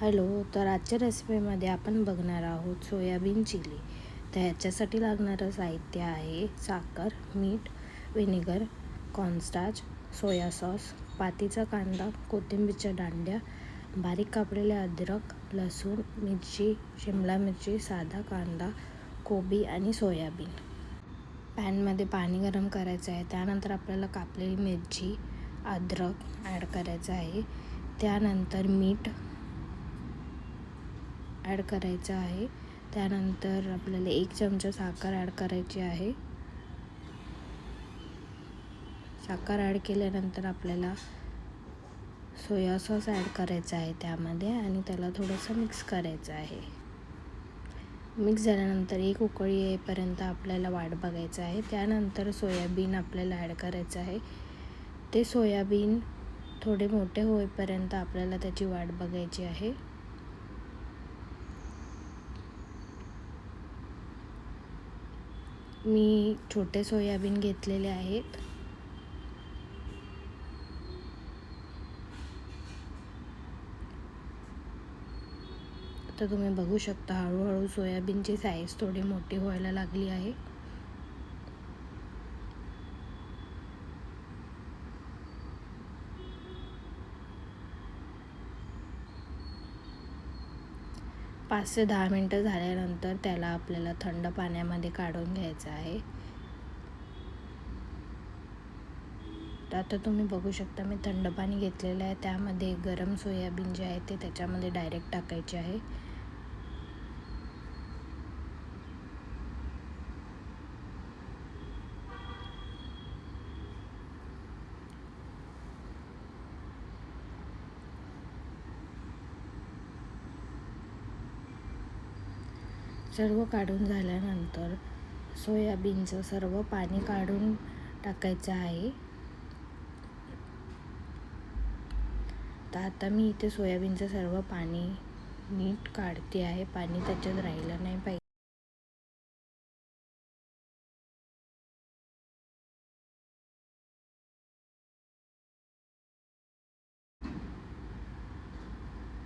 Hello. तर आजच्या रेसिपीमध्ये आपण बघणार आहोत सोयाबीन चिली. तर ह्याच्यासाठी लागणारं साहित्य आहे साखर, मीठ, व्हिनेगर, कॉर्नस्टार्च, सोया सॉस, पातीचा कांदा, कोथिंबीरच्या दांड्या, बारीक कापलेले अद्रक, लसूण, मिरची, शिमला मिरची, साधा कांदा, कोबी आणि सोयाबीन. पॅनमध्ये पाणी गरम करायचं आहे. त्यानंतर आपल्याला कापलेली मिरची, अद्रक ॲड करायचं आहे. त्यानंतर मीठ ॲड करायचं आहे. त्यानंतर आपल्याला 1 चमचा साखर ॲड करायची आहे. साखर ॲड केल्यानंतर आपल्याला सोया सॉस ॲड करायचा आहे त्यामध्ये आणि त्याला थोडंसं मिक्स करायचं आहे. मिक्स झाल्यानंतर 1 उकळी येईपर्यंत आपल्याला वाट बघायचं आहे. त्यानंतर सोयाबीन आपल्याला ॲड करायचं आहे. ते सोयाबीन थोडे मोठे होईपर्यंत आपल्याला त्याची वाट बघायची आहे. मी छोटे सोयाबीन घेतलेले आहेत. आता तुम्ही बघू शकता हळूहळू सोयाबीनची साईज थोडी मोठी व्हायला लागली आहे. पाच ते 10 मिनटं झाल्यानंतर त्याला आपल्याला थंड पाण्यामध्ये काढून घ्यायचं आहे. तर आता तुम्ही बघू शकता मी थंड पाणी घेतलेलं आहे. त्यामध्ये गरम सोयाबीन जे आहे ते त्याच्यामध्ये डायरेक्ट टाकायचे आहे. सर्व काढून झाल्यानंतर सोयाबीनचं सर्व पाणी काढून टाकायचं आहे. तर आता मी इथे सोयाबीनचं सर्व पाणी नीट काढते आहे. पाणी त्याच्यात राहिलं नाही पाहिजे.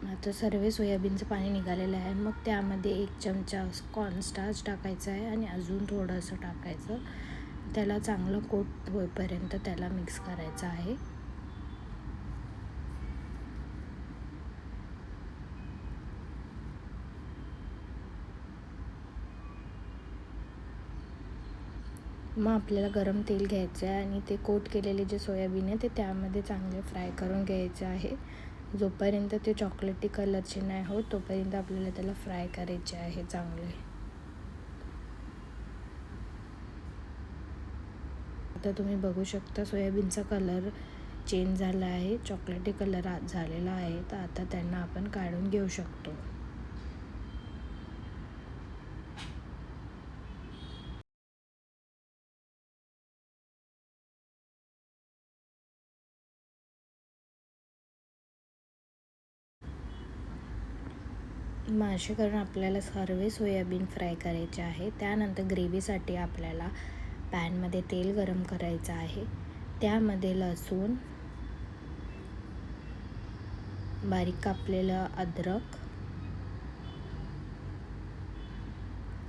आता सर्व सोयाबीनचं पाणी निघालेलं आहे. मग त्यामध्ये 1 चमचा कॉर्नस्टार्च टाकायचं आहे आणि अजून थोडंसं टाकायचं. त्याला चांगलं कोट होईपर्यंत त्याला मिक्स करायचं आहे. मग आपल्याला गरम तेल घ्यायचं आहे आणि ते कोट केलेले जे सोयाबीन आहे ते त्यामध्ये चांगले फ्राय करून घ्यायचे आहे. जोपर्यंत ते चॉकलेटी कलरचे नाही होत तोपर्यंत आपल्याला त्याला फ्राय करायचे आहे चांगले. आता तुम्ही बघू शकता सोयाबीनचा कलर चेंज झाला आहे, चॉकलेटी कलर झालेला आहे. तर आता त्यांना आपण काढून घेऊ शकतो. मग असे करून आपल्याला सर्व सोयाबीन फ्राय करायचे आहे. त्यानंतर ग्रेव्हीसाठी आपल्याला पॅनमध्ये तेल गरम करायचं आहे. त्यामध्ये लसूण, बारीक कापलेलं अद्रक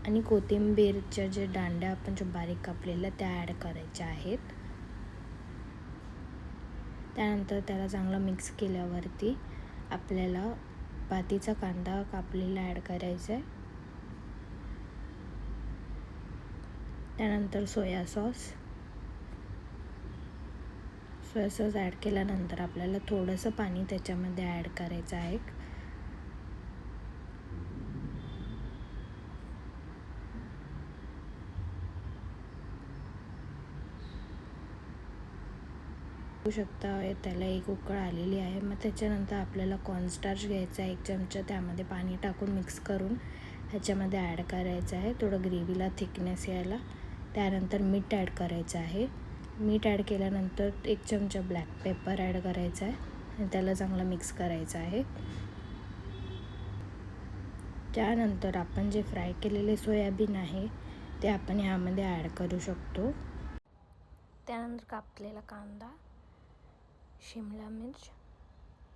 आणि कोथिंबीरच्या जे दांड्या आपण जे बारीक कापलेल्या त्या ॲड करायच्या आहेत. त्यानंतर त्याला चांगलं मिक्स केल्यावरती आपल्याला पातीचा कांदा कापलेला ॲड करायचा आहे. त्यानंतर सोया सॉस ॲड केल्यानंतर आपल्याला थोडंसं पाणी त्याच्यामध्ये ॲड करायचं आहे. बघू शकता त्याला 1 उकळ आलेली आहे. मग त्याच्यानंतर आपल्याला कॉर्नस्टार्च घ्यायचा आहे 1 चमचा. त्यामध्ये पाणी टाकून मिक्स करून ह्याच्यामध्ये ॲड करायचं आहे थोडं ग्रेव्हीला थिकनेस यायला. त्यानंतर मीठ ॲड करायचं आहे. मीठ ॲड केल्यानंतर 1 चमचा ब्लॅक पेपर ॲड करायचा आहे आणि त्याला चांगलं मिक्स करायचं आहे. त्यानंतर आपण जे फ्राय केलेले सोयाबीन आहे ते आपण ह्यामध्ये ॲड करू शकतो. त्यानंतर कापलेला कांदा, शिमला मिर्च,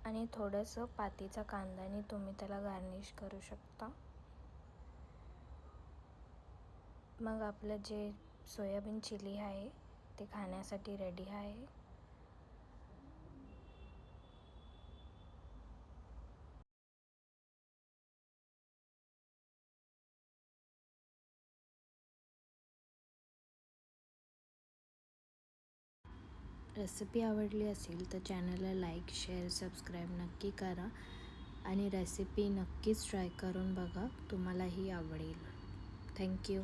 आणि थोडंसं पातीचा कांद्याने तुम्ही त्याला गार्निश करू शकता. मग आपलं जे सोयाबीन चिली आहे ते खाण्यासाठी रेडी आहे. रेसिपी आवडली असेल तर चॅनलला लाईक, शेअर, सबस्क्राईब नक्की करा आणि रेसिपी नक्कीच ट्राय करून बघा, तुम्हालाही आवडेल. थँक्यू.